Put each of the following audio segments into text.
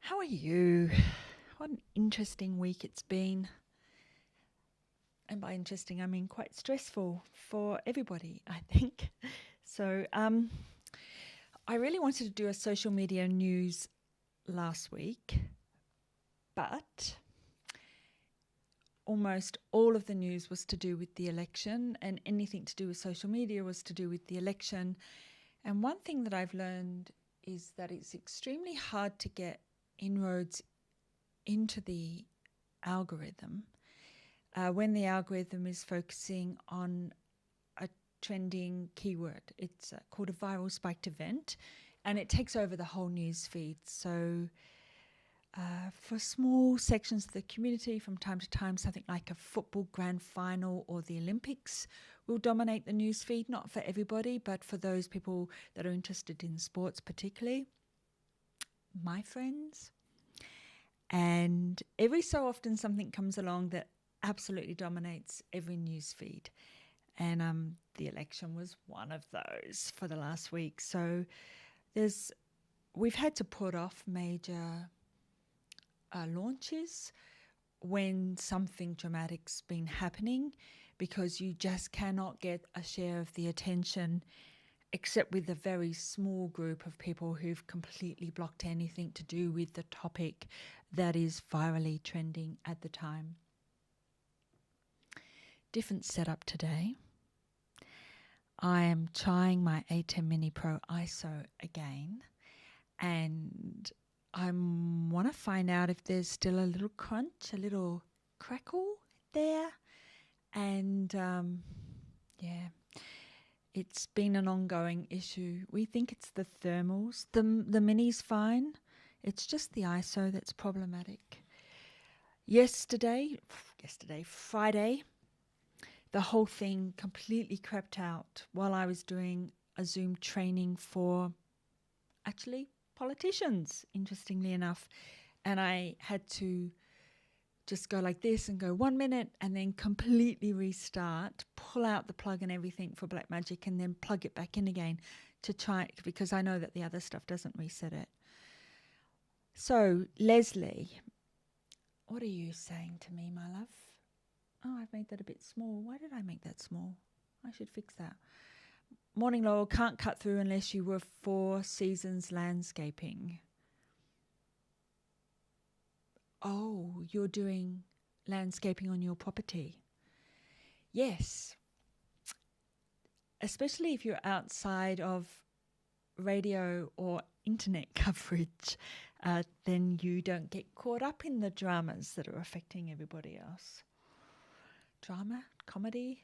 How are you? What an interesting week it's been. And by interesting, I mean quite stressful for everybody, I think. So, I really wanted to do a social media news last week, but almost all of the news was to do with the election, and anything to do with social media was to do with the election. And one thing that I've learned is that it's extremely hard to get inroads into the algorithm when the algorithm is focusing on a trending keyword. It's called a viral spiked event, and it takes over the whole news feed. So for small sections of the community, from time to time, something like a football grand final or the Olympics will dominate the news feed, not for everybody, but for those people that are interested in sports particularly, my friends. And every so often something comes along that absolutely dominates every news feed. And the election was one of those for the last week. So we've had to put off major launches when something dramatic's been happening, because you just cannot get a share of the attention except with a very small group of people who've completely blocked anything to do with the topic that is virally trending at the time. Different setup today. I am trying my A10 Mini Pro ISO again, and I want to find out if there's still a little crunch, a little crackle there. And yeah, it's been an ongoing issue. We think it's the thermals. The Mini's fine. It's just the ISO that's problematic. Friday, the whole thing completely crept out while I was doing a Zoom training for actually politicians, interestingly enough. And I had to just go like this and go 1 minute and then completely restart, pull out the plug and everything for Blackmagic and then plug it back in again to try, because I know that the other stuff doesn't reset it. So, Leslie, what are you saying to me, my love? Oh, I've made that a bit small. Why did I make that small? I should fix that. Morning, Laurel, can't cut through unless you were Four Seasons Landscaping. Oh, you're doing landscaping on your property. Yes. Especially if you're outside of radio or internet coverage, then you don't get caught up in the dramas that are affecting everybody else. Drama, comedy.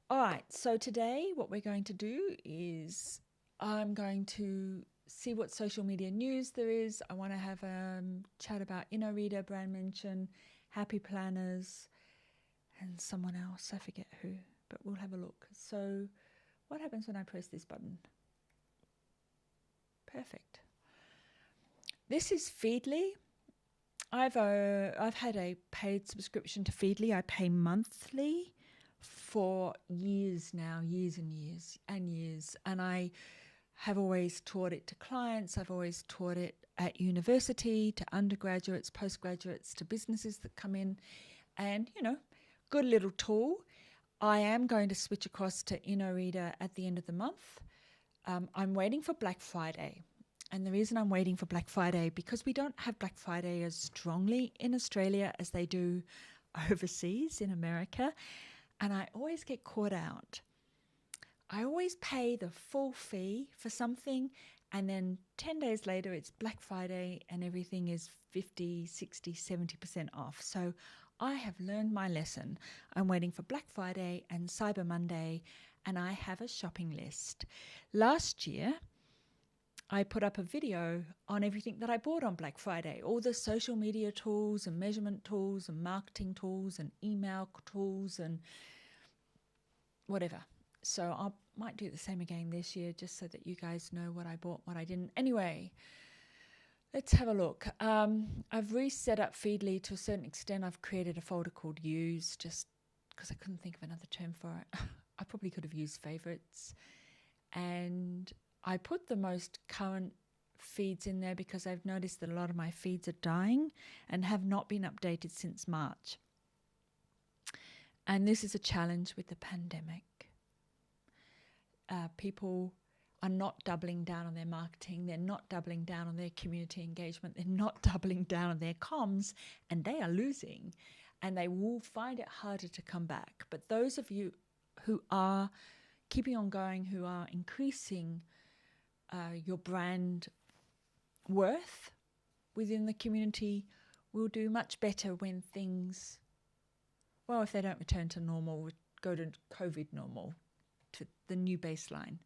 All right, so today what we're going to do is I'm going to see what social media news there is. I want to have a chat about InnoReader, brand mention, Happy Planners, and someone else. I forget who, but we'll have a look. So what happens when I press this button? Perfect. This is Feedly. I've had a paid subscription to Feedly. I pay monthly for years now, years and years and years. And I have always taught it to clients. I've always taught it at university, to undergraduates, postgraduates, to businesses that come in. And, good little tool. I am going to switch across to InnoReader at the end of the month. I'm waiting for Black Friday. And the reason I'm waiting for Black Friday, because we don't have Black Friday as strongly in Australia as they do overseas in America. And I always get caught out. I always pay the full fee for something, and then 10 days later it's Black Friday and everything is 50, 60, 70% off. So I have learned my lesson. I'm waiting for Black Friday and Cyber Monday, and I have a shopping list. Last year, I put up a video on everything that I bought on Black Friday, all the social media tools and measurement tools and marketing tools and email tools and whatever. So I might do the same again this year, just so that you guys know what I bought, what I didn't. Anyway, let's have a look. I've reset up Feedly to a certain extent. I've created a folder called Use, just because I couldn't think of another term for it. I probably could have used favorites. And I put the most current feeds in there because I've noticed that a lot of my feeds are dying and have not been updated since March. And this is a challenge with the pandemic. People are not doubling down on their marketing. They're not doubling down on their community engagement. They're not doubling down on their comms, and they are losing, and they will find it harder to come back. But those of you who are keeping on going, who are increasing your brand worth within the community, will do much better when things, well, if they don't return to normal, go to COVID normal, to the new baseline.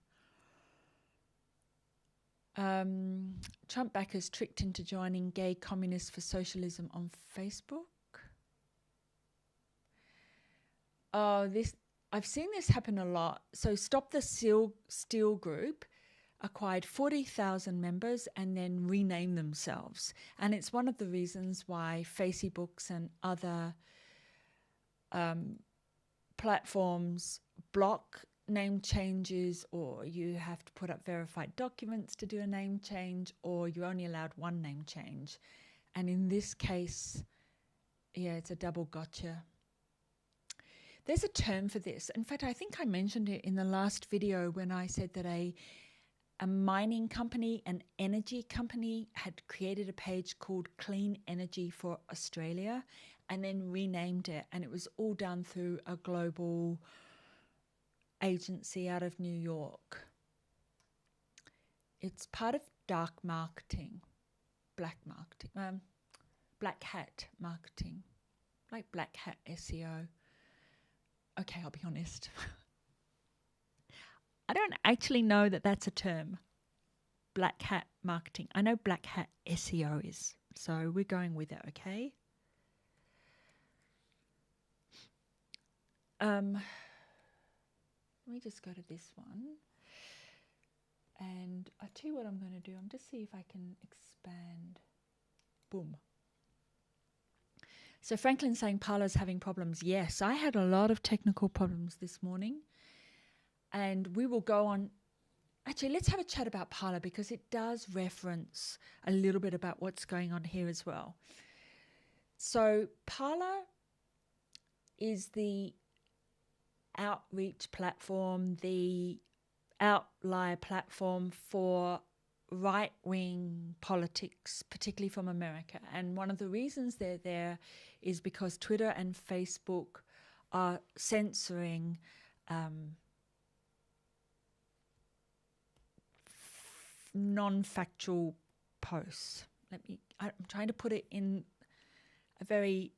Trump backers tricked into joining Gay Communists for Socialism on Facebook. I've seen this happen a lot. So Stop the Steal group acquired 40,000 members and then renamed themselves. And it's one of the reasons why Facebooks and other platforms block name changes, or you have to put up verified documents to do a name change, or you're only allowed one name change. And in this case, yeah, it's a double gotcha. There's a term for this. In fact, I think I mentioned it in the last video when I said that a mining company, an energy company, had created a page called Clean Energy for Australia and then renamed it. And it was all done through a global agency out of New York. It's part of dark marketing, black hat marketing, like black hat SEO. Okay, I'll be honest. I don't actually know that that's a term, black hat marketing. I know black hat SEO is, so we're going with it, okay? Let me just go to this one. And I'll tell you what I'm going to do. I'm just see if I can expand. Boom. So Franklin's saying Parler's having problems. Yes, I had a lot of technical problems this morning. And we will go on. Actually, let's have a chat about Parler because it does reference a little bit about what's going on here as well. So Parler is the outreach platform, the outlier platform for right-wing politics, particularly from America. And one of the reasons they're there is because Twitter and Facebook are censoring non-factual posts. I'm trying to put it in a very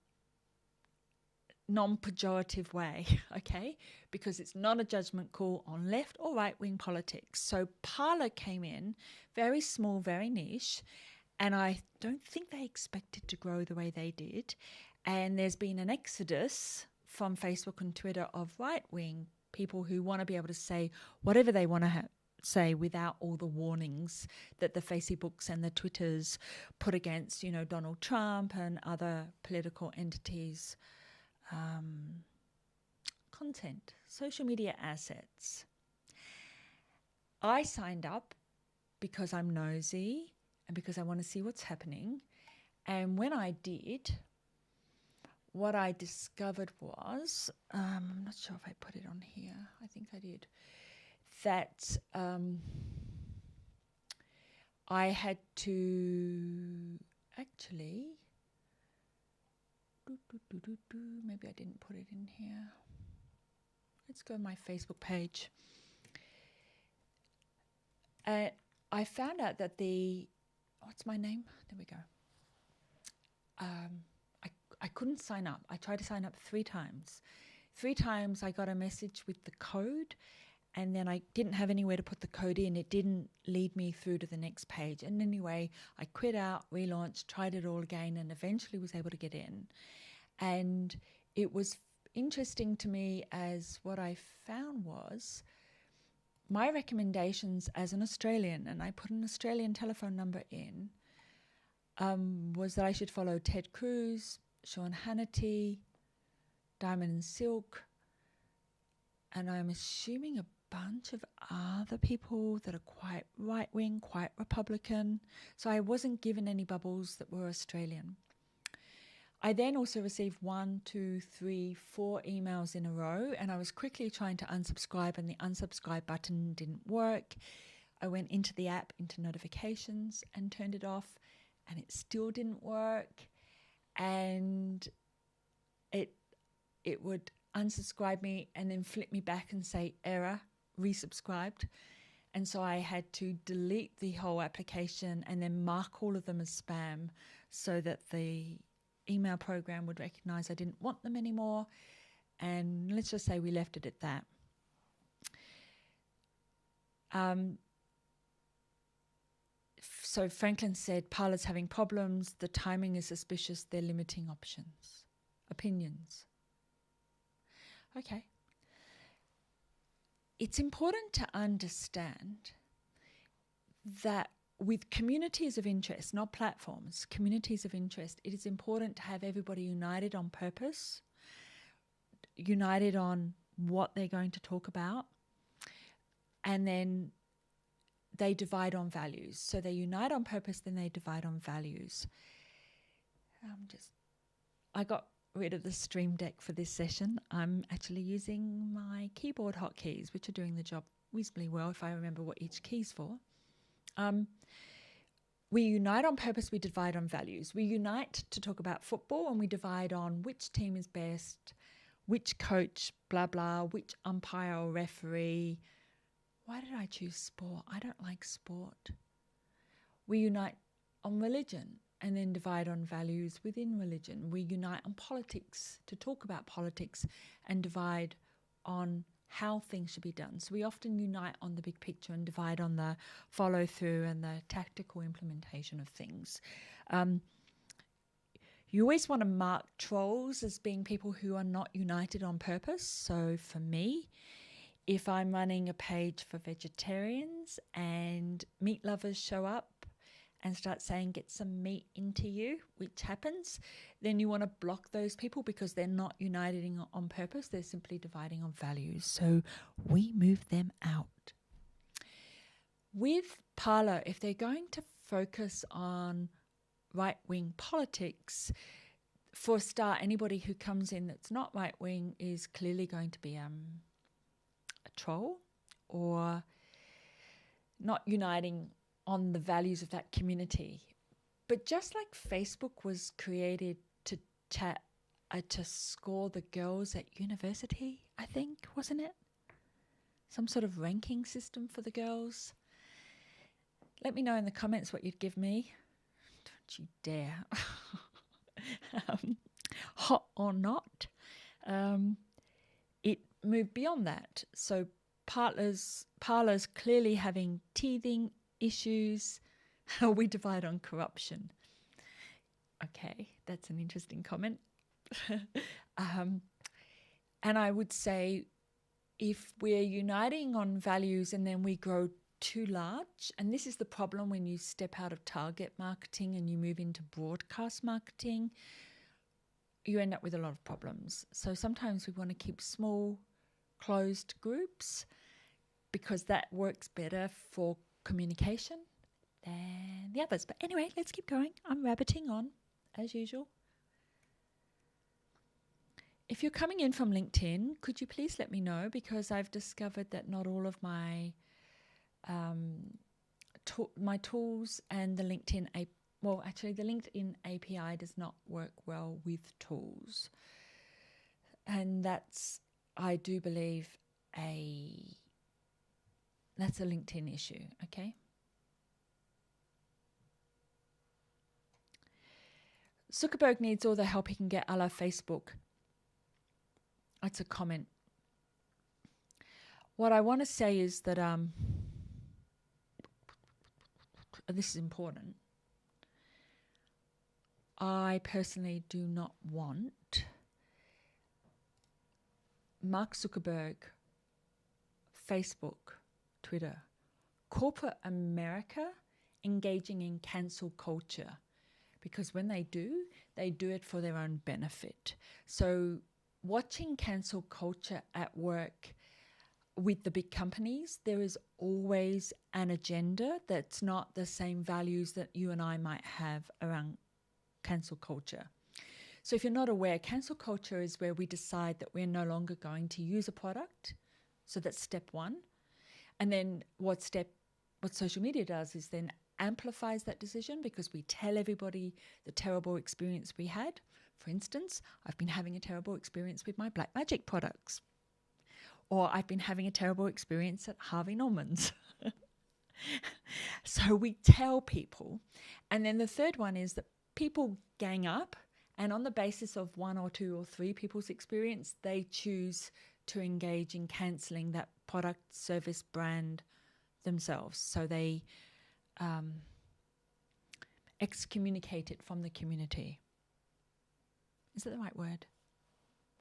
non-pejorative way, okay? Because it's not a judgment call on left or right-wing politics. So Parler came in, very small, very niche, and I don't think they expected to grow the way they did. And there's been an exodus from Facebook and Twitter of right-wing people who want to be able to say whatever they want to say without all the warnings that the Facebooks and the Twitters put against, Donald Trump and other political entities. Content, social media assets. I signed up because I'm nosy and because I want to see what's happening. And when I did, what I discovered was, I'm not sure if I put it on here. I think I did. That I had to actually, maybe I didn't put it in here. Let's go to my Facebook page. I found out that what's my name? There we go. I couldn't sign up. I tried to sign up 3 times. 3 times I got a message with the code, and then I didn't have anywhere to put the code in. It didn't lead me through to the next page. And anyway, I quit out, relaunched, tried it all again, and eventually was able to get in. And it was interesting to me as what I found was my recommendations as an Australian, and I put an Australian telephone number in, was that I should follow Ted Cruz, Sean Hannity, Diamond and Silk, and I'm assuming a bunch of other people that are quite right-wing, quite Republican. So I wasn't given any bubbles that were Australian. I then also received 1, 2, 3, 4 emails in a row, and I was quickly trying to unsubscribe, and the unsubscribe button didn't work. I went into the app, into notifications, and turned it off, and it still didn't work. And it would unsubscribe me and then flip me back and say error, resubscribed. And so I had to delete the whole application and then mark all of them as spam so that the email program would recognize I didn't want them anymore. And let's just say we left it at that. So Franklin said, Parler's having problems. The timing is suspicious. They're limiting opinions. Okay. It's important to understand that with communities of interest, not platforms, communities of interest, it is important to have everybody united on purpose, united on what they're going to talk about, and then they divide on values. So they unite on purpose, then they divide on values. I got rid of the Stream Deck for this session. I'm actually using my keyboard hotkeys, which are doing the job reasonably well if I remember what each key's for. We unite on purpose, we divide on values. We unite to talk about football, and we divide on which team is best, which coach, blah, blah, which umpire or referee. Why did I choose sport? I don't like sport. We unite on religion and then divide on values within religion. We unite on politics to talk about politics and divide on how things should be done. So we often unite on the big picture and divide on the follow through and the tactical implementation of things. You always want to mark trolls as being people who are not united on purpose. So for me, if I'm running a page for vegetarians and meat lovers show up and start saying, get some meat into you, which happens, then you want to block those people because they're not uniting on purpose. They're simply dividing on values. So we move them out. With Parler, if they're going to focus on right-wing politics, for a start, anybody who comes in that's not right-wing is clearly going to be a troll or not uniting on the values of that community. But just like Facebook was created to chat, to score the girls at university, I think, wasn't it? Some sort of ranking system for the girls. Let me know in the comments what you'd give me. Don't you dare. Hot or not. It moved beyond that. So Parler's clearly having teething issues. We divide on corruption. Okay, that's an interesting comment. And I would say if we're uniting on values and then we grow too large, and this is the problem when you step out of target marketing and you move into broadcast marketing, you end up with a lot of problems. So sometimes we want to keep small, closed groups because that works better for communication than the others. But anyway, let's keep going. I'm rabbiting on, as usual. If you're coming in from LinkedIn, could you please let me know, because I've discovered that not all of my my tools and the LinkedIn the LinkedIn API does not work well with tools, and that's, I do believe, that's a LinkedIn issue. Okay. Zuckerberg needs all the help he can get, a la Facebook. That's a comment. What I want to say is that this is important. I personally do not want Mark Zuckerberg, Facebook, Twitter, corporate America engaging in cancel culture, because when they do it for their own benefit. So watching cancel culture at work with the big companies, there is always an agenda that's not the same values that you and I might have around cancel culture. So if you're not aware, cancel culture is where we decide that we're no longer going to use a product. So that's step one. And then what social media does is then amplifies that decision, because we tell everybody the terrible experience we had. For instance, I've been having a terrible experience with my Black Magic products. Or I've been having a terrible experience at Harvey Norman's. So we tell people. And then the third one is that people gang up, and on the basis of one or two or three people's experience, they choose to engage in cancelling that product, service, brand themselves. So they excommunicate it from the community. Is that the right word?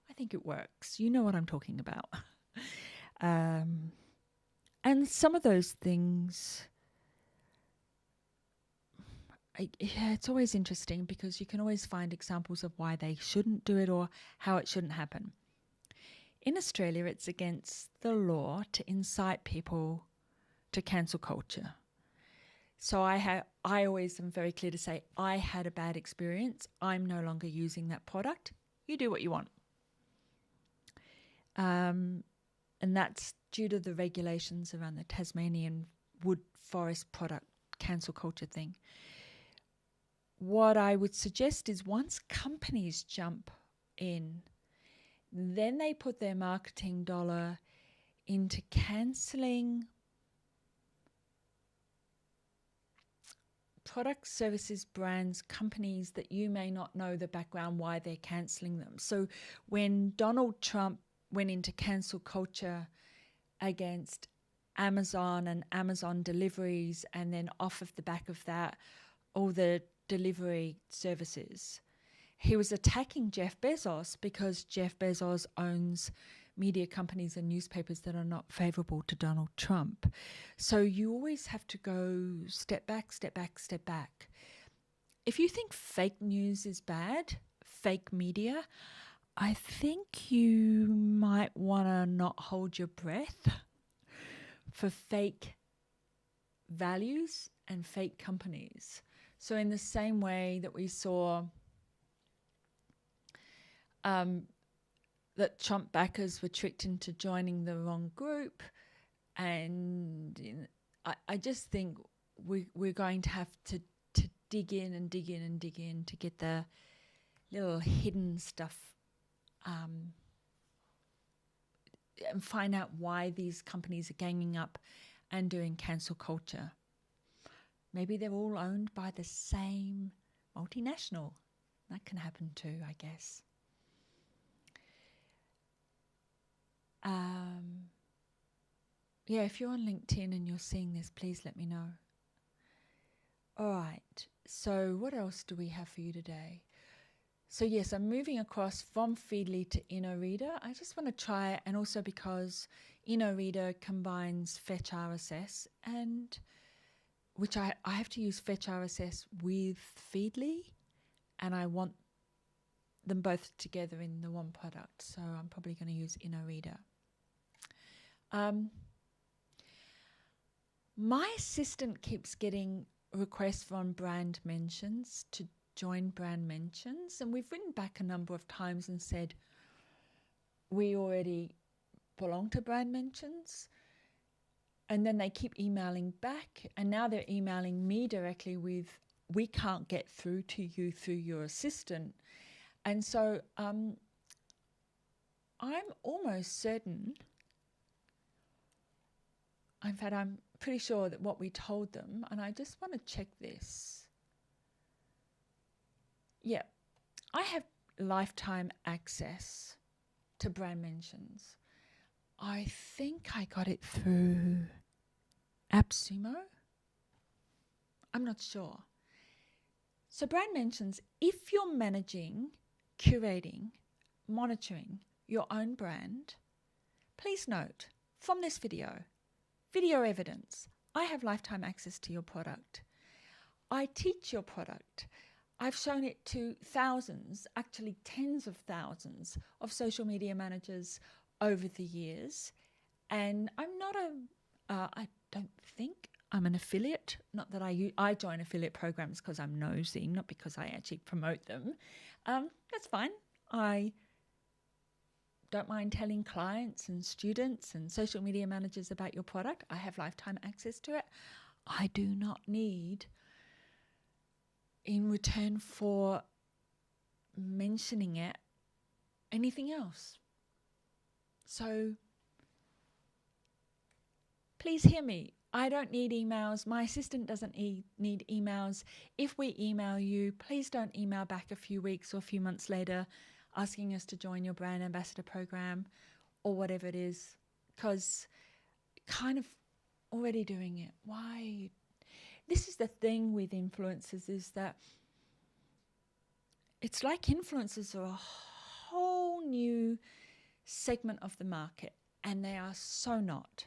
I think it works. You know what I'm talking about. And some of those things, it's always interesting, because you can always find examples of why they shouldn't do it or how it shouldn't happen. In Australia, it's against the law to incite people to cancel culture. So I always am very clear to say, I had a bad experience. I'm no longer using that product. You do what you want. And that's due to the regulations around the Tasmanian wood forest product cancel culture thing. What I would suggest is, once companies jump in, then they put their marketing dollar into cancelling products, services, brands, companies that you may not know the background why they're cancelling them. So when Donald Trump went into cancel culture against Amazon and Amazon deliveries, and then off of the back of that, all the delivery services, he was attacking Jeff Bezos, because Jeff Bezos owns media companies and newspapers that are not favourable to Donald Trump. So you always have to go step back, step back, step back. If you think fake news is bad, fake media, I think you might want to not hold your breath for fake values and fake companies. So in the same way that we saw that Trump backers were tricked into joining the wrong group, and I just think we're going to have to dig in and dig in and dig in to get the little hidden stuff and find out why these companies are ganging up and doing cancel culture. Maybe they're all owned by the same multinational. That can happen too, I guess. Yeah, if you're on LinkedIn and you're seeing this, please let me know. All right, so what else do we have for you today? So yes, I'm moving across from Feedly to InnoReader. I just want to try, and also because InnoReader combines Fetch RSS, and which I have to use Fetch RSS with Feedly, and I want them both together in the one product. So I'm probably going to use InnoReader. My assistant keeps getting requests from brand mentions to join brand mentions, and we've written back a number of times and said we already belong to brand mentions, and then they keep emailing back, and now they're emailing me directly with, we can't get through to you through your assistant. And so I'm almost certain, in fact I'm pretty sure that what we told them, and I just want to check this. Yeah, I have lifetime access to brand mentions. I think I got it through AppSumo. I'm not sure. So brand mentions, if you're managing, curating, monitoring your own brand, please note from this video evidence, I have lifetime access to your product. I teach your product. I've shown it to thousands, actually tens of thousands of social media managers over the years, And I'm not I don't think I'm an affiliate. Not that I join affiliate programs because I'm nosy, not because I actually promote them. That's fine. I don't mind telling clients and students and social media managers about your product. I have lifetime access to it. I do not need, in return for mentioning it, anything else. So please hear me. I don't need emails. My assistant doesn't need emails. If we email you, please don't email back a few weeks or a few months later asking us to join your brand ambassador program or whatever it is, because kind of already doing it. Why? This is the thing with influencers, is that it's like influencers are a whole new segment of the market, and they are so not.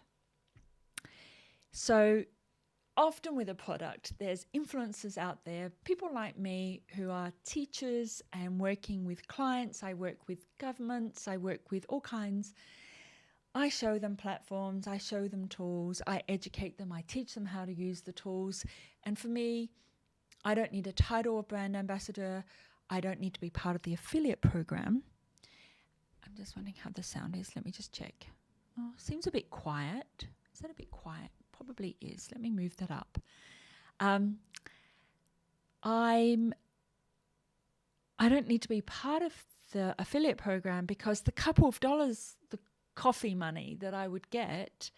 So often with a product, there's influencers out there, people like me who are teachers and working with clients. I work with governments, I work with all kinds. I show them platforms, I show them tools, I educate them, I teach them how to use the tools. And for me, I don't need a title of brand ambassador. I don't need to be part of the affiliate program. I'm just wondering how the sound is. Let me just check. Oh, seems a bit quiet. Is that a bit quiet? Probably is. Let me move that up. I don't need to be part of the affiliate program because the couple of dollars, the coffee money that I would get,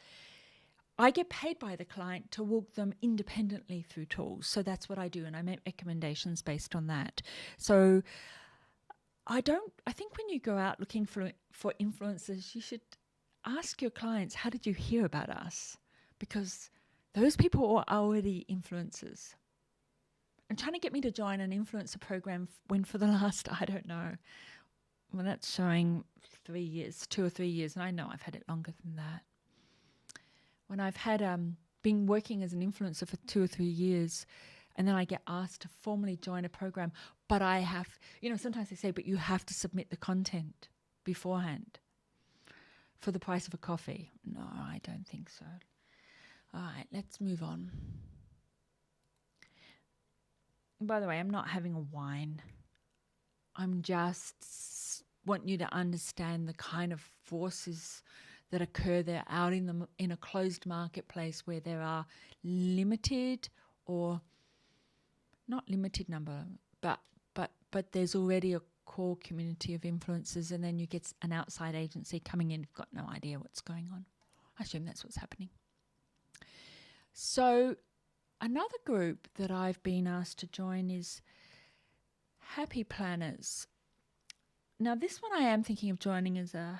I get paid by the client to walk them independently through tools. So that's what I do, and I make recommendations based on that. So I think when you go out looking for influencers, you should ask your clients, how did you hear about us? Because those people are already influencers. And trying to get me to join an influencer program when for the last, I don't know, well, that's showing 3 years, 2 or 3 years, and I know I've had it longer than that. When I've had been working as an influencer for 2 or 3 years, and then I get asked to formally join a program, but I have, sometimes they say, but you have to submit the content beforehand for the price of a coffee. No, I don't think so. All right, let's move on. By the way, I'm not having a wine. I'm just want you to understand the kind of forces that occur there out in a closed marketplace where there are limited or not limited number, but there's already a core community of influencers, and then you get an outside agency coming in who've got no idea what's going on. I assume that's what's happening. So another group that I've been asked to join is Happy Planners. Now this one I am thinking of joining as a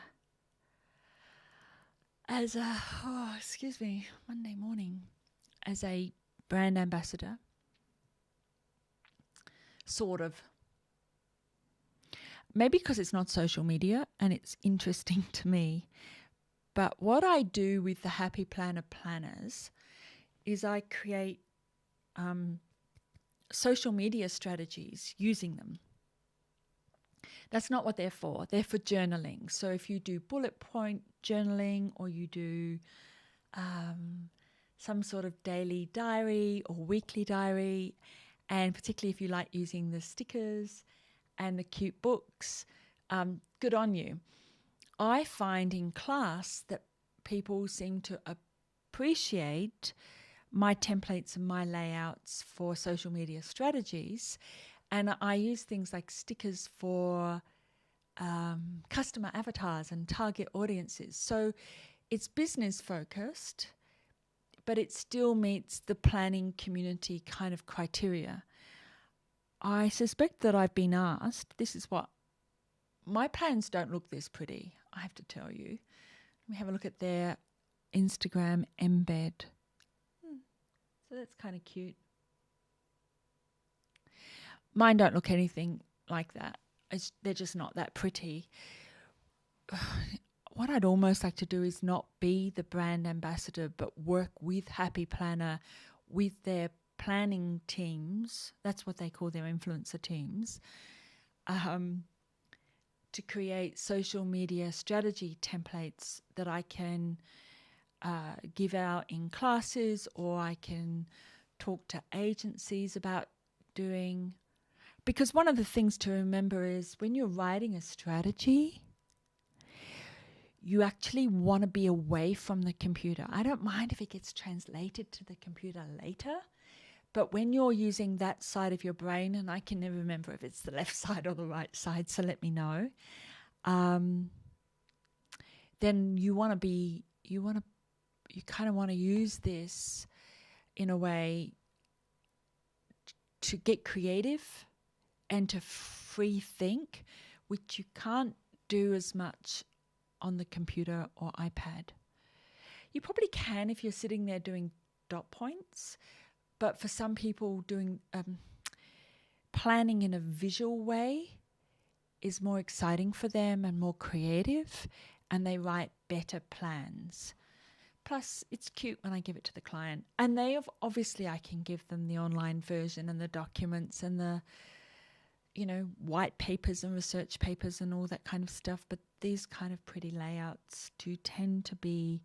Monday morning, as a brand ambassador, sort of. Maybe because it's not social media and it's interesting to me. But what I do with the Happy Planner planners is I create social media strategies using them. That's not what they're for. They're for journaling. So if you do bullet point journaling, or you do some sort of daily diary or weekly diary, and particularly if you like using the stickers and the cute books, good on you. I find in class that people seem to appreciate my templates and my layouts for social media strategies. And I use things like stickers for customer avatars and target audiences. So it's business focused, but it still meets the planning community kind of criteria. I suspect that I've been asked, this is what, my plans don't look this pretty, I have to tell you. Let me have a look at their Instagram embed. So that's kind of cute. Mine don't look anything like that. They're just not that pretty. What I'd almost like to do is not be the brand ambassador, but work with Happy Planner, with their planning teams. That's what they call their influencer teams, to create social media strategy templates that I can give out in classes, or I can talk to agencies about doing. Because one of the things to remember is when you're writing a strategy, you actually want to be away from the computer. I don't mind if it gets translated to the computer later, but when you're using that side of your brain, and I can never remember if it's the left side or the right side, so let me know, then you kind of want to use this in a way to get creative and to free think, which you can't do as much on the computer or iPad. You probably can if you're sitting there doing dot points, but for some people doing planning in a visual way is more exciting for them and more creative, and they write better plans. Plus, it's cute when I give it to the client. And obviously I can give them the online version and the documents and the, white papers and research papers and all that kind of stuff. But these kind of pretty layouts do tend to be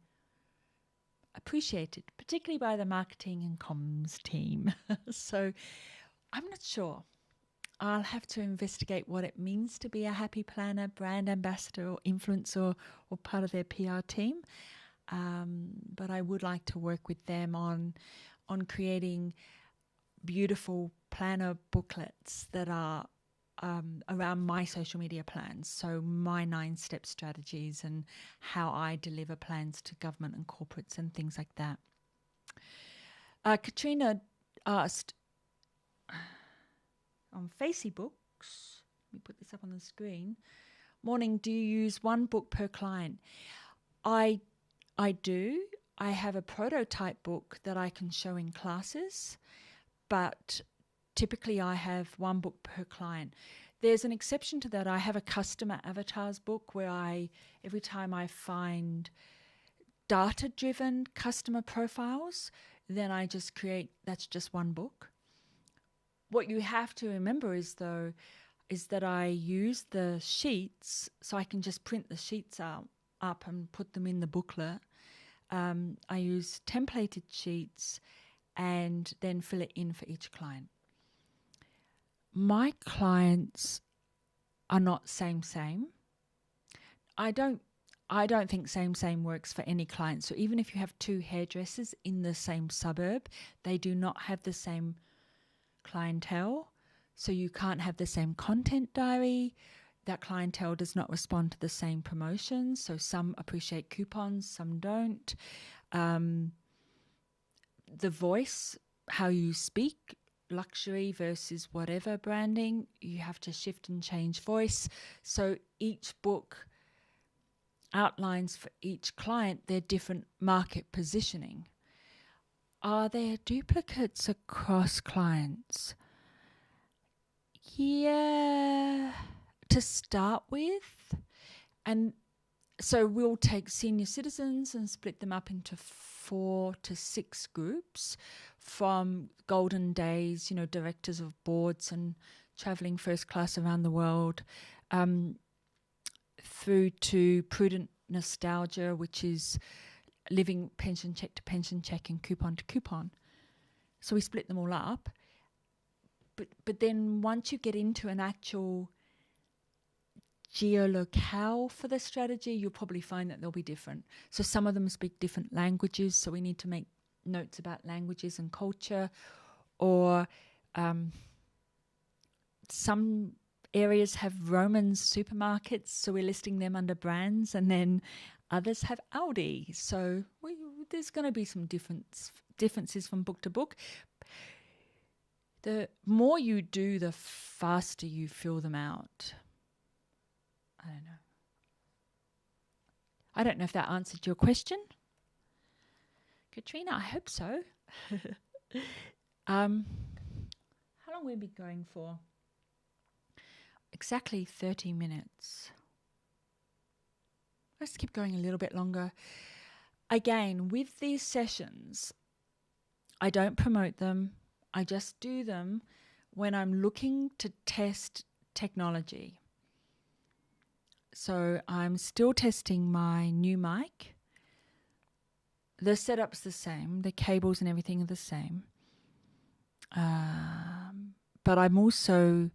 appreciated, particularly by the marketing and comms team. So I'm not sure. I'll have to investigate what it means to be a happy planner, brand ambassador or influencer or part of their PR team. But I would like to work with them on creating beautiful planner booklets that are around my social media plans. So my 9-step strategies and how I deliver plans to government and corporates and things like that. Katrina asked on Facebooks, let me put this up on the screen. Morning, do you use one book per client? I do. I have a prototype book that I can show in classes, but typically I have one book per client. There's an exception to that. I have a customer avatars book where every time I find data-driven customer profiles, then I just create, that's just one book. What you have to remember is that I use the sheets, so I can just print the sheets up and put them in the booklet. I use templated sheets and then fill it in for each client. My clients are not same. I don't think same works for any client. So even if you have 2 hairdressers in the same suburb, they do not have the same clientele. So you can't have the same content diary. That clientele does not respond to the same promotions. So some appreciate coupons, some don't. The voice, how you speak, luxury versus whatever branding, you have to shift and change voice. So each book outlines for each client their different market positioning. Are there duplicates across clients? Yeah, to start with. And so we'll take senior citizens and split them up into 4 to 6 groups, from golden days, directors of boards and traveling first class around the world, through to prudent nostalgia, which is living pension check to pension check and coupon to coupon. So we split them all up. But then once you get into an actual geolocale for the strategy, you'll probably find that they'll be different. So some of them speak different languages, so we need to make notes about languages and culture. Or some areas have Roman's supermarkets, so we're listing them under brands, and then others have Aldi. So there's going to be some differences from book to book. The more you do, the faster you fill them out. I don't know if that answered your question, Katrina. I hope so. How long will we be going for? Exactly 30 minutes. Let's keep going a little bit longer. Again, with these sessions, I don't promote them. I just do them when I'm looking to test technology. So I'm still testing my new mic. the setup's the same. The cables and everything are the same. But I'm also,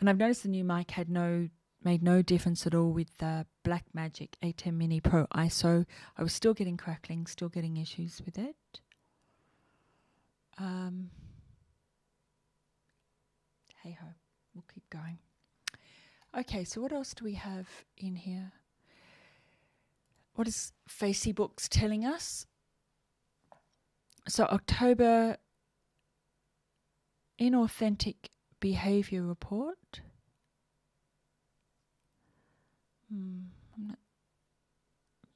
and I've noticed the new mic made no difference at all with the Blackmagic A10 Mini Pro ISO. I was still getting crackling, still getting issues with it. Hey ho, we'll keep going. Okay, so what else do we have in here? What is Facebook's telling us? So October inauthentic behavior report.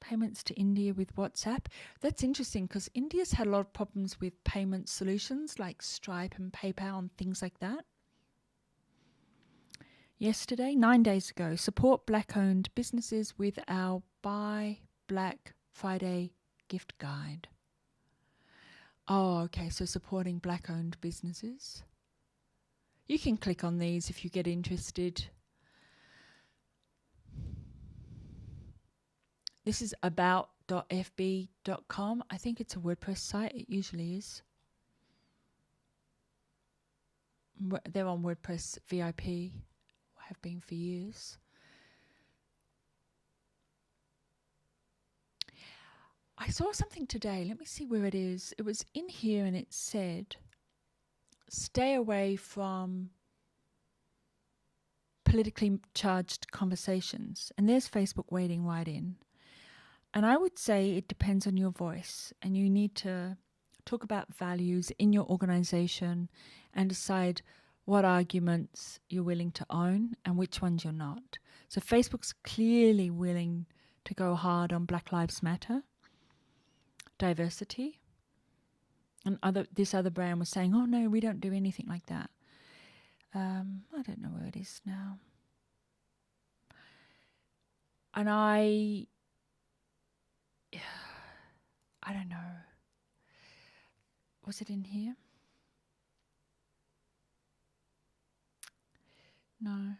Payments to India with WhatsApp. That's interesting because India's had a lot of problems with payment solutions like Stripe and PayPal and things like that. Yesterday, 9 days ago, support black-owned businesses with our Buy Black Friday gift guide. Oh, okay, so supporting black-owned businesses. You can click on these if you get interested. This is about.fb.com. I think it's a WordPress site. It usually is. They're on WordPress VIP. Have been for years. I saw something today. Let me see where it is. It was in here and it said, stay away from politically charged conversations. And there's Facebook wading right in. And I would say it depends on your voice. And you need to talk about values in your organization and decide what arguments you're willing to own and which ones you're not. So Facebook's clearly willing to go hard on Black Lives Matter, diversity. And this other brand was saying, oh no, we don't do anything like that. I don't know where it is now. And I don't know. Was it in here? No.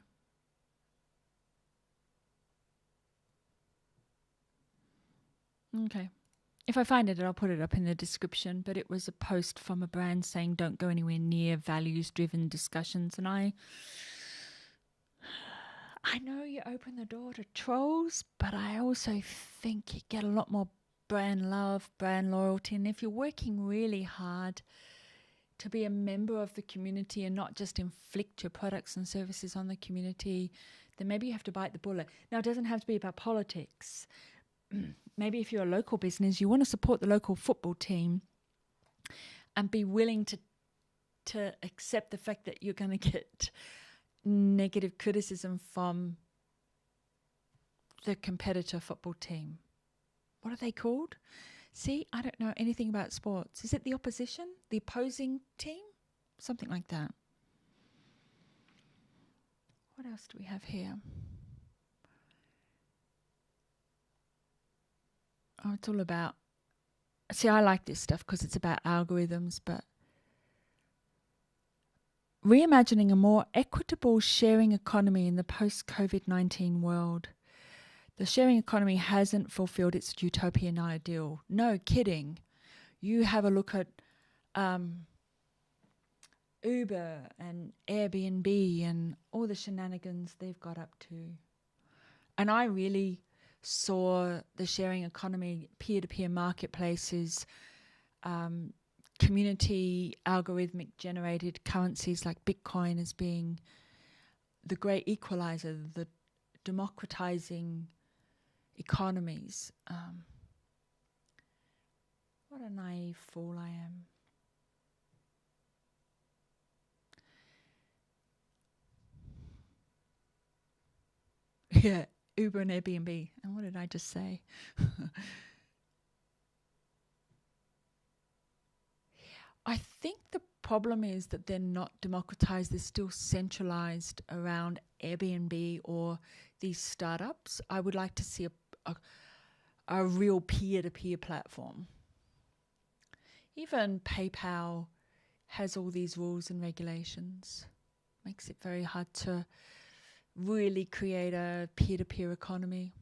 Okay. If I find it, I'll put it up in the description. But it was a post from a brand saying don't go anywhere near values-driven discussions. And I know you open the door to trolls, but I also think you get a lot more brand love, brand loyalty. And if you're working really hard to be a member of the community and not just inflict your products and services on the community, then maybe you have to bite the bullet. Now, it doesn't have to be about politics. Maybe if you're a local business, you want to support the local football team and be willing to accept the fact that you're going to get negative criticism from the competitor football team. What are they called? See, I don't know anything about sports. Is it the opposition? The opposing team? Something like that. What else do we have here? Oh, it's all about... See, I like this stuff because it's about algorithms, but... Reimagining a more equitable sharing economy in the post-COVID-19 world. The sharing economy hasn't fulfilled its utopian ideal. No kidding. You have a look at Uber and Airbnb and all the shenanigans they've got up to. And I really saw the sharing economy, peer-to-peer marketplaces, community algorithmic generated currencies like Bitcoin as being the great equalizer, the democratizing economies. What a naive fool I am. Yeah, Uber and Airbnb. And what did I just say? I think the problem is that they're not democratized. They're still centralized around Airbnb or these startups. I would like to see a real peer-to-peer platform. Even PayPal has all these rules and regulations. Makes it very hard to really create a peer-to-peer economy.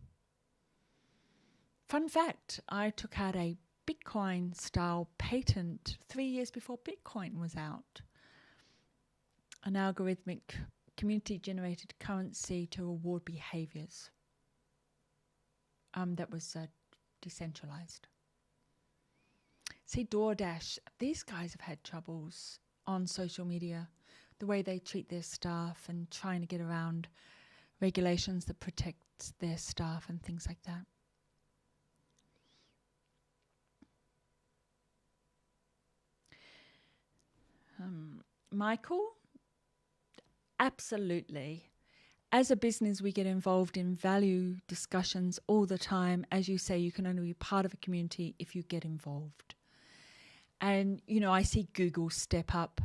Fun fact, I took out a Bitcoin-style patent 3 years before Bitcoin was out. An algorithmic community-generated currency to reward behaviours that was decentralised. See, DoorDash, these guys have had troubles on social media, the way they treat their staff and trying to get around regulations that protect their staff and things like that. Michael, absolutely. As a business, we get involved in value discussions all the time. As you say, you can only be part of a community if you get involved. And, you know, I see Google step up.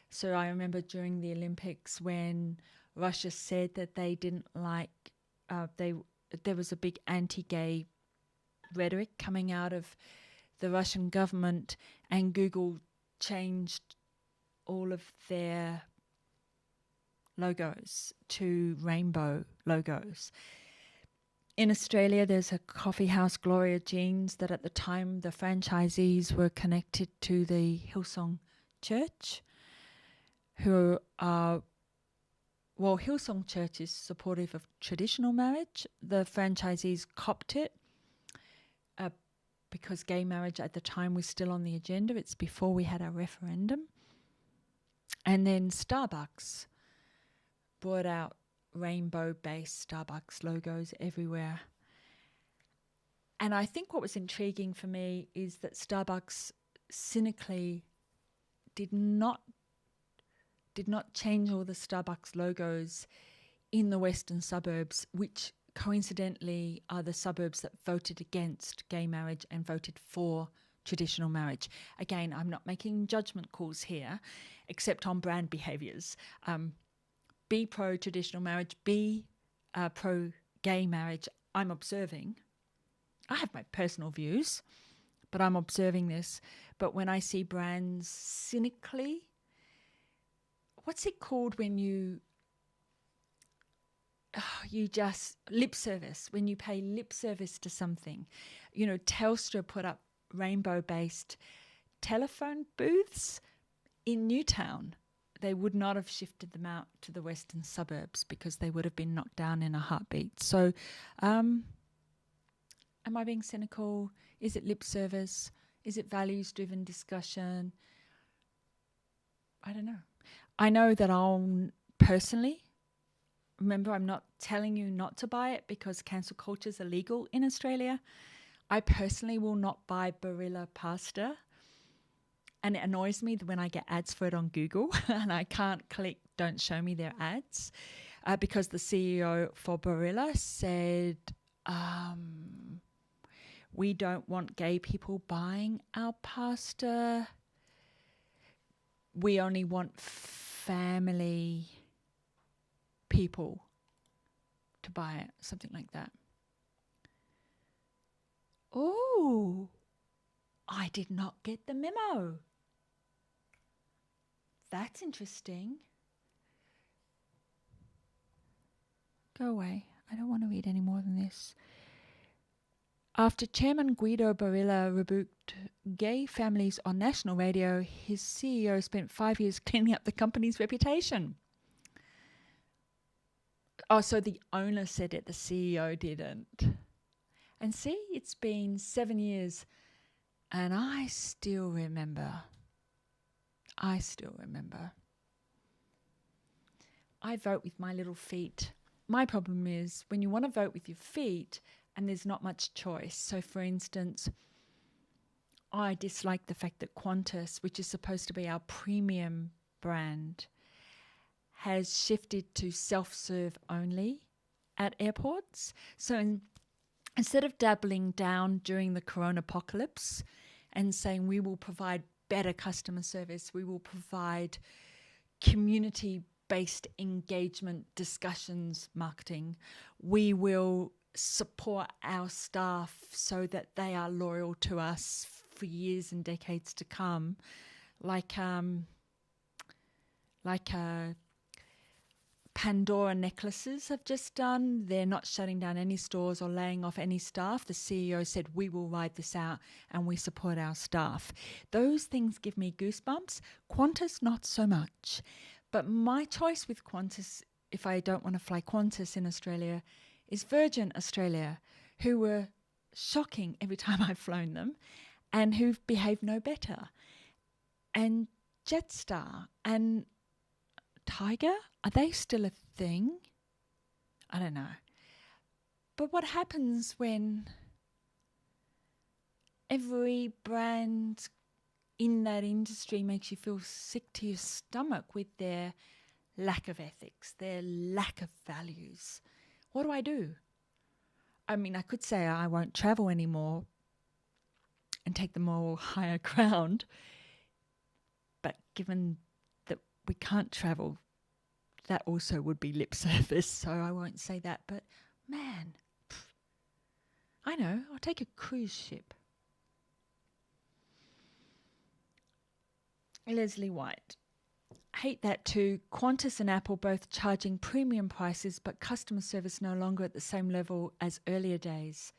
So I remember during the Olympics when Russia said that they didn't like, there was a big anti-gay rhetoric coming out of the Russian government, and Google changed all of their logos to rainbow logos. In Australia, there's a coffee house, Gloria Jeans, that at the time the franchisees were connected to the Hillsong Church, who are, well, Hillsong Church is supportive of traditional marriage. The franchisees copped it because gay marriage at the time was still on the agenda. It's before we had our referendum. And then Starbucks brought out rainbow-based Starbucks logos everywhere. And I think what was intriguing for me is that Starbucks cynically did not change all the Starbucks logos in the western suburbs, which coincidentally are the suburbs that voted against gay marriage and voted for traditional marriage. Again, I'm not making judgment calls here, except on brand behaviours. Be pro-traditional marriage, be pro-gay marriage. I'm observing. I have my personal views, but I'm observing this. But when I see brands cynically, what's it called when you just lip service, when you pay lip service to something? You know, Telstra put up rainbow-based telephone booths in Newtown. They would not have shifted them out to the western suburbs because they would have been knocked down in a heartbeat. So am I being cynical? Is it lip service? Is it values-driven discussion? I don't know. I know that I'll personally, remember, I'm not telling you not to buy it because cancel culture is illegal in Australia. I personally will not buy Barilla pasta. And it annoys me when I get ads for it on Google and I can't click don't show me their ads because the CEO for Barilla said, we don't want gay people buying our pasta. We only want family people to buy it, something like that. Oh, I did not get the memo. That's interesting. Go away. I don't want to read any more than this. After Chairman Guido Barilla rebuked gay families on national radio, his CEO spent 5 years cleaning up the company's reputation. Oh, so the owner said it, the CEO didn't. And see, it's been 7 years and I still remember. I vote with my little feet. My problem is when you want to vote with your feet and there's not much choice. So, for instance, I dislike the fact that Qantas, which is supposed to be our premium brand, has shifted to self-serve only at airports. So instead of dabbling down during the corona apocalypse and saying we will provide better customer service, we will provide community-based engagement, discussions, marketing, we will support our staff so that they are loyal to us for years and decades to come, like Pandora necklaces have just done. They're not shutting down any stores or laying off any staff. The CEO said, we will ride this out and we support our staff. Those things give me goosebumps. Qantas, not so much. But my choice with Qantas, if I don't want to fly Qantas in Australia, is Virgin Australia, who were shocking every time I've flown them and who've behaved no better. And Jetstar and Tiger, are they still a thing? I don't know. But what happens when every brand in that industry makes you feel sick to your stomach with their lack of ethics, their lack of values? What do? I mean, I could say I won't travel anymore and take the moral higher ground. But given that we can't travel, that also would be lip service, so I won't say that. But man, I know, I'll take a cruise ship. Leslie White. Hate that too. Qantas and Apple both charging premium prices, but customer service no longer at the same level as earlier days.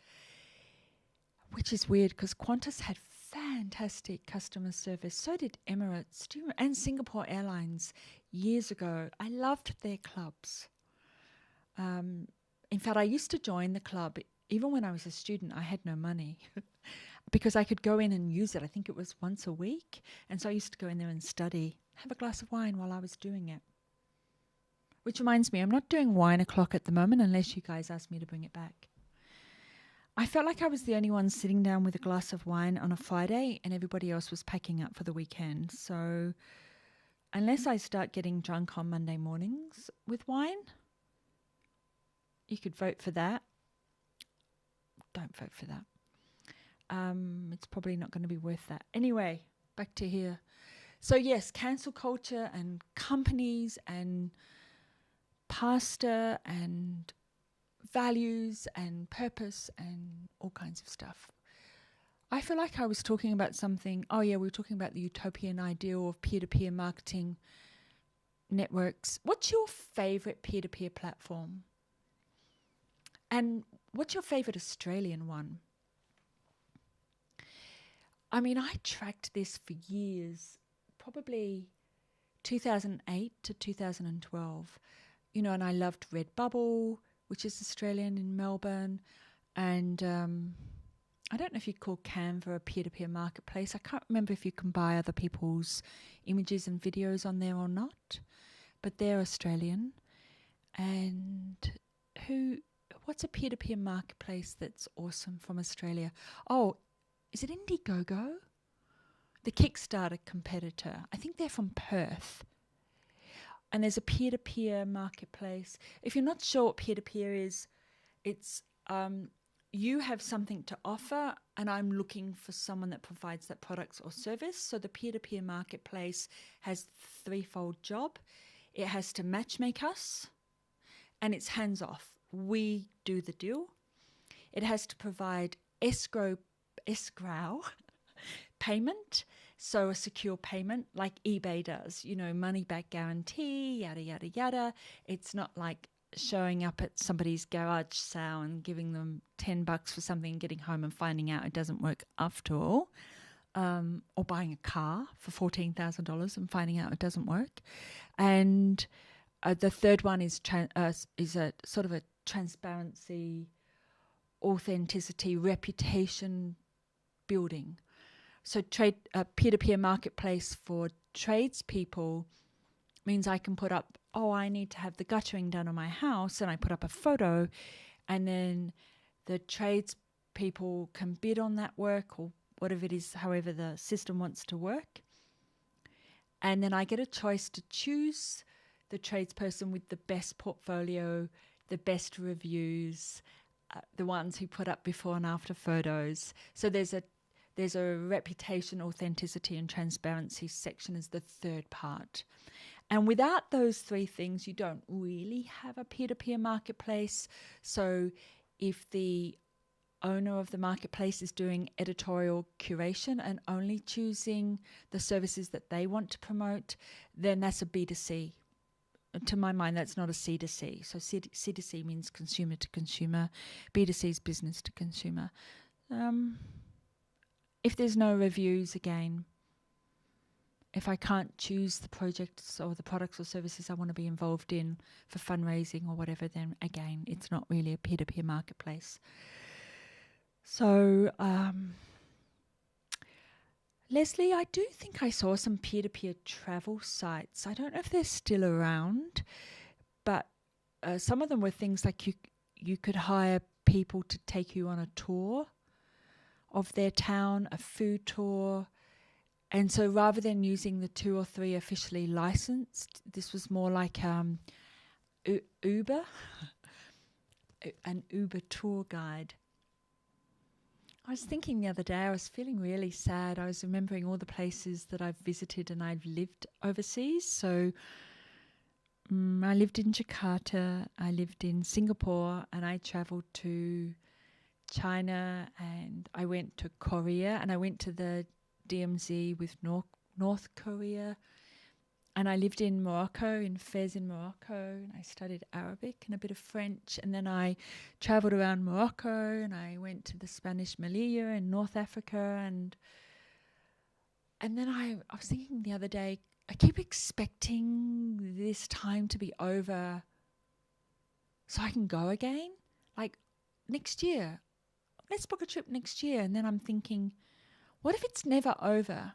Which is weird because Qantas had fantastic customer service. So did Emirates and Singapore Airlines years ago. I loved their clubs. In fact, I used to join the club. Even when I was a student, I had no money because I could go in and use it. I think it was once a week. And so I used to go in there and study, have a glass of wine while I was doing it. Which reminds me, I'm not doing wine o'clock at the moment unless you guys ask me to bring it back. I felt like I was the only one sitting down with a glass of wine on a Friday and everybody else was packing up for the weekend. So unless I start getting drunk on Monday mornings with wine, you could vote for that. Don't vote for that. It's probably not going to be worth that. Anyway, back to here. So yes, cancel culture and companies and pasta and values and purpose and all kinds of stuff. I feel like I was talking about something. Oh yeah, we were talking about the utopian ideal of peer-to-peer marketing networks. What's your favorite peer-to-peer platform? And what's your favorite Australian one? I mean, I tracked this for years, probably 2008 to 2012, you know, and I loved Redbubble, which is Australian in Melbourne. And I don't know if you'd call Canva a peer-to-peer marketplace. I can't remember if you can buy other people's images and videos on there or not, but they're Australian. And what's a peer-to-peer marketplace that's awesome from Australia? Oh, is it Indiegogo? The Kickstarter competitor. I think they're from Perth. And there's a peer-to-peer marketplace. If you're not sure what peer-to-peer is, it's you have something to offer and I'm looking for someone that provides that product or service. So the peer-to-peer marketplace has threefold job. It has to matchmake us and it's hands-off. We do the deal. It has to provide escrow payment, so a secure payment like eBay does, you know, money back guarantee, yada, yada, yada. It's not like showing up at somebody's garage sale and giving them $10 for something and getting home and finding out it doesn't work after all, or buying a car for $14,000 and finding out it doesn't work. And the third one is a sort of a transparency, authenticity, reputation building. So peer-to-peer marketplace for tradespeople means I can put up, I need to have the guttering done on my house, and I put up a photo, and then the tradespeople can bid on that work or whatever it is, however the system wants to work. And then I get a choice to choose the tradesperson with the best portfolio, the best reviews, the ones who put up before and after photos. So there's a reputation, authenticity and transparency section as the third part. And without those three things, you don't really have a peer-to-peer marketplace. So if the owner of the marketplace is doing editorial curation and only choosing the services that they want to promote, then that's a B2C to my mind, that's not a C2C. So C2C means consumer to consumer. B2C is business to consumer. If there's no reviews, again, if I can't choose the projects or the products or services I want to be involved in for fundraising or whatever, then again, it's not really a peer-to-peer marketplace. So, Leslie, I do think I saw some peer-to-peer travel sites. I don't know if they're still around, but some of them were things like you could hire people to take you on a tour of their town, a food tour. And so rather than using the 2 or 3 officially licensed, this was more like Uber, an Uber tour guide. I was thinking the other day, I was feeling really sad. I was remembering all the places that I've visited and I've lived overseas. So I lived in Jakarta, I lived in Singapore, and I travelled to China, and I went to Korea, and I went to the DMZ with North Korea, and I lived in Morocco, in Fez in Morocco, and I studied Arabic and a bit of French, and then I travelled around Morocco, and I went to the Spanish Melilla in North Africa, and then I was thinking the other day, I keep expecting this time to be over so I can go again, like next year. Let's book a trip next year. And then I'm thinking, what if it's never over?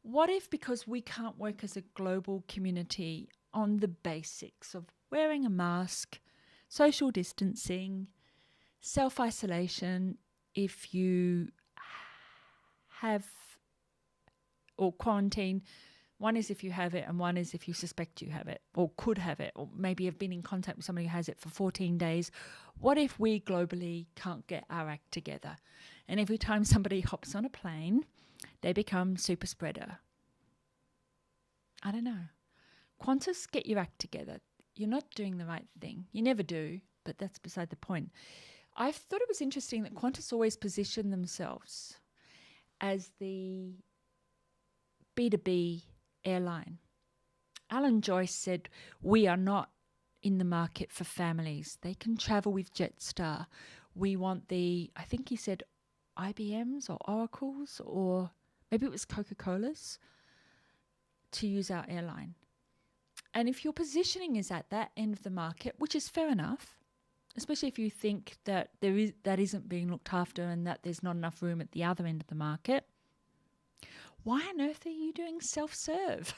What if, because we can't work as a global community on the basics of wearing a mask, social distancing, self-isolation, if you have, or quarantine, one is if you have it and one is if you suspect you have it or could have it, or maybe have been in contact with somebody who has it for 14 days. What if we globally can't get our act together? And every time somebody hops on a plane, they become super spreader. I don't know. Qantas, get your act together. You're not doing the right thing. You never do, but that's beside the point. I thought it was interesting that Qantas always position themselves as the B2B airline. Alan Joyce said, we are not in the market for families. They can travel with Jetstar. We want I think he said IBMs or Oracles, or maybe it was Coca-Cola's, to use our airline. And if your positioning is at that end of the market, which is fair enough, especially if you think that that isn't being looked after and that there's not enough room at the other end of the market, why on earth are you doing self-serve?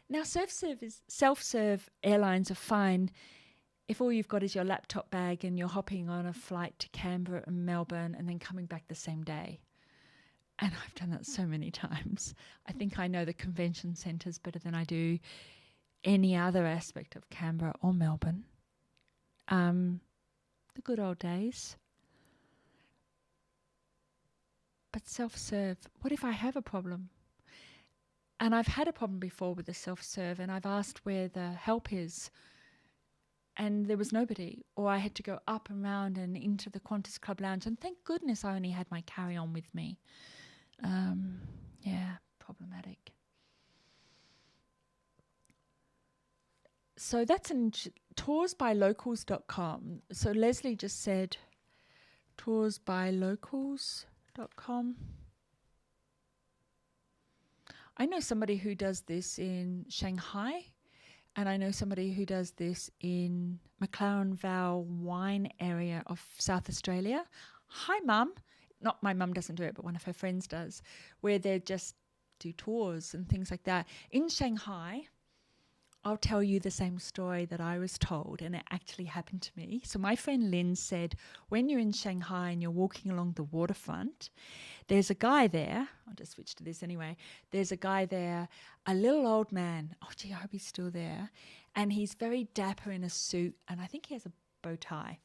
Now, self-serve airlines are fine if all you've got is your laptop bag and you're hopping on a flight to Canberra and Melbourne and then coming back the same day. And I've done that so many times. I think I know the convention centres better than I do any other aspect of Canberra or Melbourne. The good old days. But self-serve, what if I have a problem? And I've had a problem before with the self-serve, and I've asked where the help is, and there was nobody, or I had to go up and round and into the Qantas Club Lounge, and thank goodness I only had my carry-on with me. Yeah, problematic. So that's toursbylocals.com. So Leslie just said toursbylocals.com. I know somebody who does this in Shanghai, and I know somebody who does this in McLaren Vale wine area of South Australia. Hi, Mum. Not my mum doesn't do it, but one of her friends does, where they just do tours and things like that. In Shanghai, I'll tell you the same story that I was told, and it actually happened to me. So my friend Lynn said, when you're in Shanghai and you're walking along the waterfront, there's a guy there. I'll just switch to this anyway. There's a guy there, a little old man. Oh, gee, I hope he's still there. And he's very dapper in a suit, and I think he has a bow tie.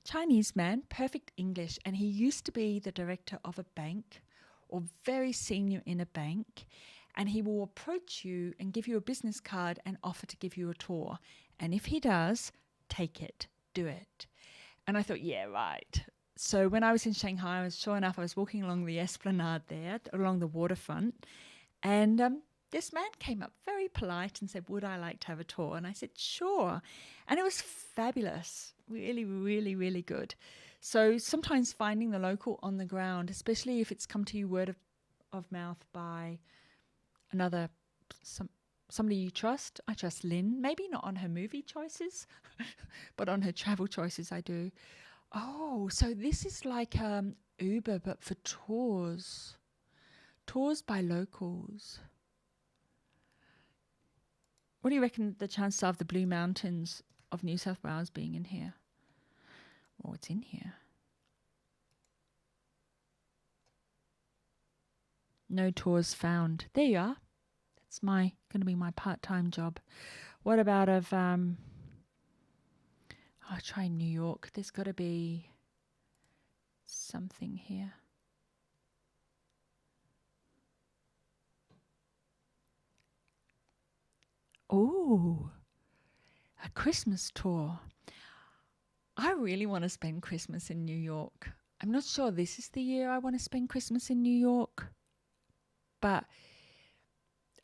Chinese man, perfect English, and he used to be the director of a bank or very senior in a bank. And he will approach you and give you a business card and offer to give you a tour. And if he does, take it, do it. And I thought, yeah, right. So when I was in Shanghai, sure enough, I was walking along the esplanade there, along the waterfront. And this man came up very polite and said, would I like to have a tour? And I said, sure. And it was fabulous. Really, really, really good. So sometimes finding the local on the ground, especially if it's come to you word of mouth by another, somebody you trust. I trust Lynn, maybe not on her movie choices, but on her travel choices I do. Oh, so this is like Uber, but for tours. Tours by locals. What do you reckon the chances are of the Blue Mountains of New South Wales being in here? Oh, it's in here. No tours found. There you are. That's going to be my part-time job. What about I'll try New York. There's got to be something here. Oh, a Christmas tour. I really want to spend Christmas in New York. I'm not sure this is the year I want to spend Christmas in New York, but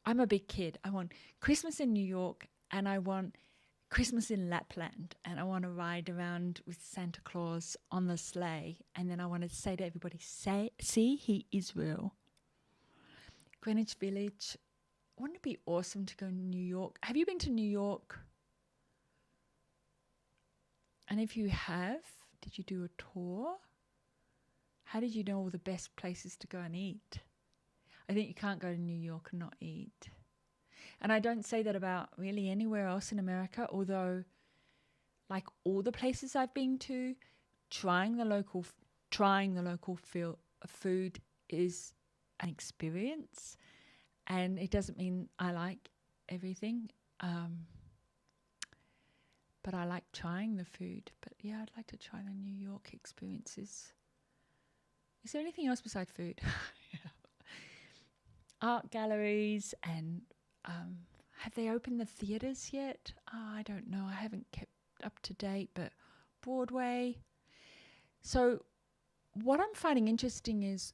I'm a big kid. I want Christmas in New York, and I want Christmas in Lapland, and I want to ride around with Santa Claus on the sleigh, and then I want to say to everybody, see, he is real. Greenwich Village. Wouldn't it be awesome to go to New York? Have you been to New York? And if you have, did you do a tour? How did you know all the best places to go and eat? I think you can't go to New York and not eat. And I don't say that about really anywhere else in America, although like all the places I've been to, trying the local food is an experience. And it doesn't mean I like everything, but I like trying the food. But yeah, I'd like to try the New York experiences. Is there anything else besides food? Yeah. Art galleries and have they opened the theatres yet? Oh, I don't know. I haven't kept up to date, but Broadway. So what I'm finding interesting is,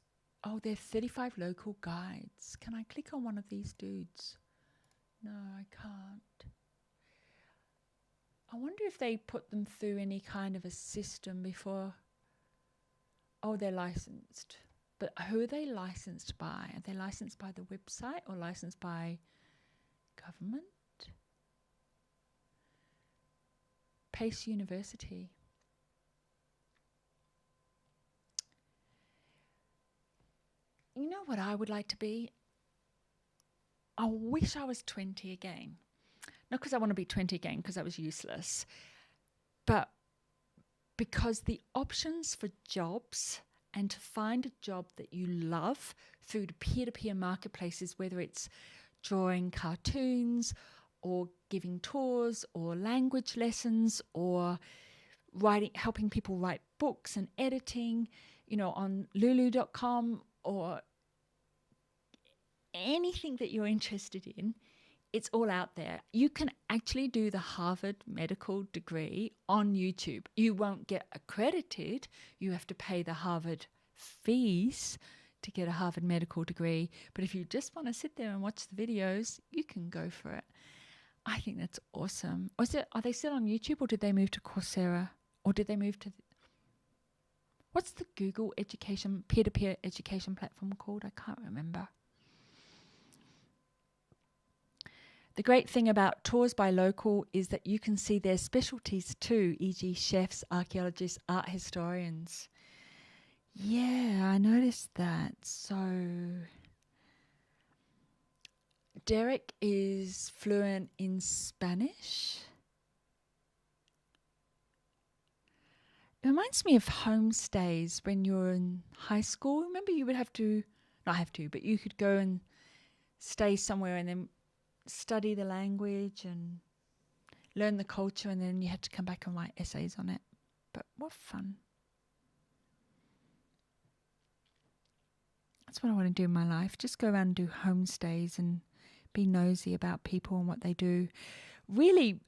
there are 35 local guides. Can I click on one of these dudes? No, I can't. I wonder if they put them through any kind of a system before. Oh, they're licensed. But who are they licensed by? Are they licensed by the website or licensed by government? Pace University. You know what I would like to be? I wish I was 20 again. Not because I want to be 20 again, because I was useless, but because the options for jobs and to find a job that you love through peer-to-peer marketplaces, whether it's drawing cartoons or giving tours or language lessons or helping people write books and editing, on lulu.com or anything that you're interested in, it's all out there. You can actually do the Harvard medical degree on YouTube. You won't get accredited. You have to pay the Harvard fees to get a Harvard medical degree. But if you just want to sit there and watch the videos, you can go for it. I think that's awesome. Are they still on YouTube, or did they move to Coursera? Or did they move to... What's the Google education, peer-to-peer education platform called? I can't remember. The great thing about tours by local is that you can see their specialties too, e.g. chefs, archaeologists, art historians. Yeah, I noticed that. So Derek is fluent in Spanish. It reminds me of homestays when you're in high school. Remember you would but you could go and stay somewhere and then study the language and learn the culture, and then you had to come back and write essays on it. But what fun. That's what I want to do in my life. Just go around and do homestays and be nosy about people and what they do. Really,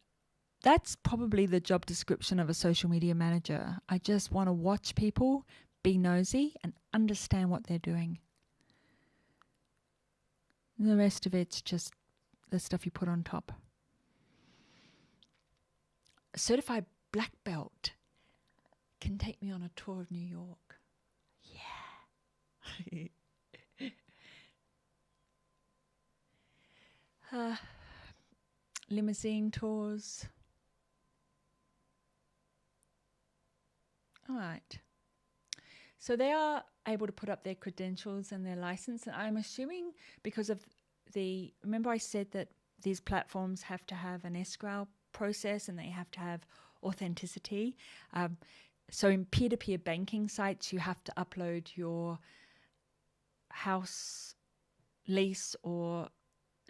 that's probably the job description of a social media manager. I just want to watch people, be nosy, and understand what they're doing. The rest of it's just the stuff you put on top. A certified black belt can take me on a tour of New York. Yeah. Limousine tours. All right. So they are able to put up their credentials and their license. And I'm assuming because of remember I said that these platforms have to have an escrow process and they have to have authenticity. So in peer-to-peer banking sites, you have to upload your house lease or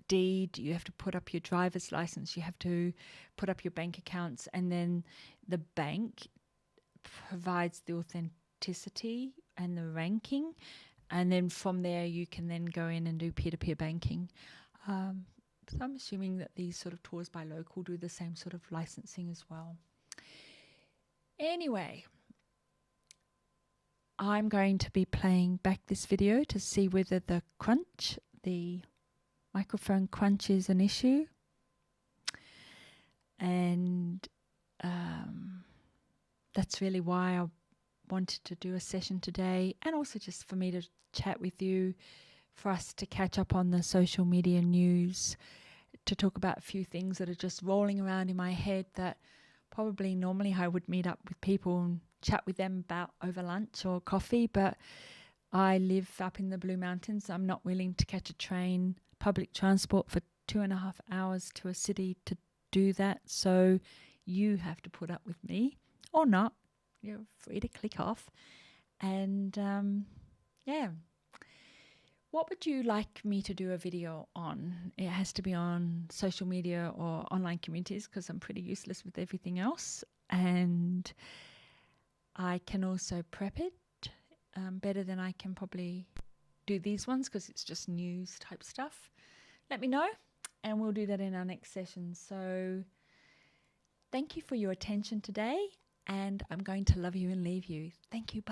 deed, you have to put up your driver's license, you have to put up your bank accounts, and then the bank provides the authenticity and the ranking, and then from there you can then go in and do peer-to-peer banking. So I'm assuming that these sort of tours by local do the same sort of licensing as well. Anyway, I'm going to be playing back this video to see whether the microphone crunch is an issue, and that's really why I wanted to do a session today, and also just for me to chat with you, for us to catch up on the social media news, to talk about a few things that are just rolling around in my head that probably normally I would meet up with people and chat with them about over lunch or coffee, but I live up in the Blue Mountains. I'm not willing to catch a train, public transport for 2.5 hours to a city to do that. So you have to put up with me or not. You're free to click off. And yeah. What would you like me to do a video on? It has to be on social media or online communities because I'm pretty useless with everything else. And I can also prep it better than I can probably do these ones because it's just news type stuff. Let me know and we'll do that in our next session. So thank you for your attention today, and I'm going to love you and leave you. Thank you. Bye.